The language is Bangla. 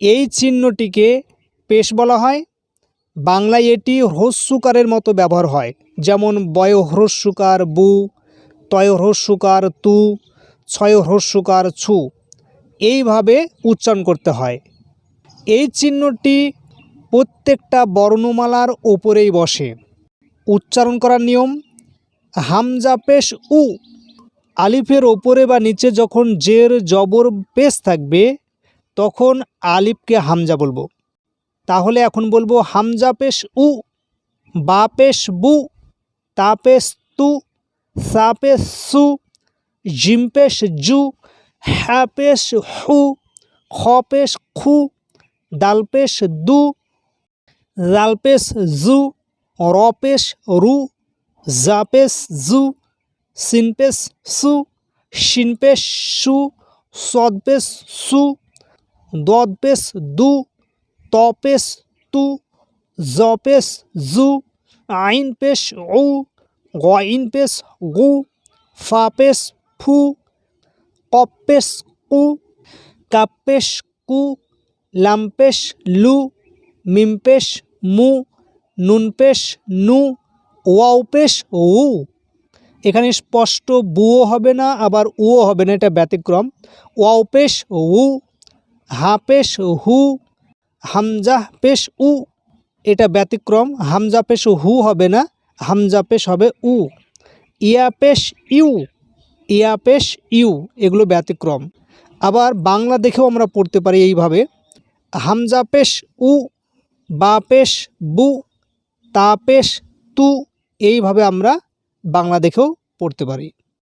এই চিহ্নটিকে পেশ বলা হয়। বাংলায় এটি হ্রস্বকারের মতো ব্যবহার হয়, যেমন বয় হ্রস্বকার বু, তয় হ্রস্বকার তু, ছয় হ্রস্বকার ছু, এইভাবে উচ্চারণ করতে হয়। এই চিহ্নটি প্রত্যেকটা বর্ণমালার ওপরেই বসে। উচ্চারণ করার নিয়ম: হামজা পেশ উ, আলিফের ওপরে বা নিচে যখন জের জবর পেশ থাকবে তখন আলিফকে হামজা বলবো। তাহলে এখন বলবো হামজা পেশ উ, বা পেশ বু, তা পেশ তু, সা পেশ সু, জিম পেশ জু, হ্যা পেশ হু, খ পেশ খু, দাল পেশ দু, জাল পেশ জু, র পেশ রু, জা পেশ জু, সিন পেশ সু, শিন পেশ সু, সদ পেশ সু, দদ পেশ দু, ত পেশ তু, জ পেশ জু, আইন পেশ উ, গইন পেশ গু, ফা পেশ ফু, কফ পেশ কু, কাপ পেশ কু, লাম পেশ লু, মিম পেশ মু, নুন পেশ নু, ওয়াও পেশ উ। এখানে স্পষ্ট বুও হবে না আবার উও হবে না, এটা ব্যতিক্রম। ওয়াও পেশ উ, হা পেশ হু, হামজা পেশ উ, এটা ব্যতিক্রম। হামজা পেশ হু হবে না, হামজা পেশ হবে উ। ইয়া পেশ ইউ, ইয়া পেশ ইউ, এগুলো ব্যতিক্রম। আবার বাংলা দেখেও আমরা পড়তে পারি এইভাবে: হামজা পেশ উ, বা পেশ বু, তা পেশ তু, এইভাবে আমরা বাংলা দেখেও পড়তে পারি।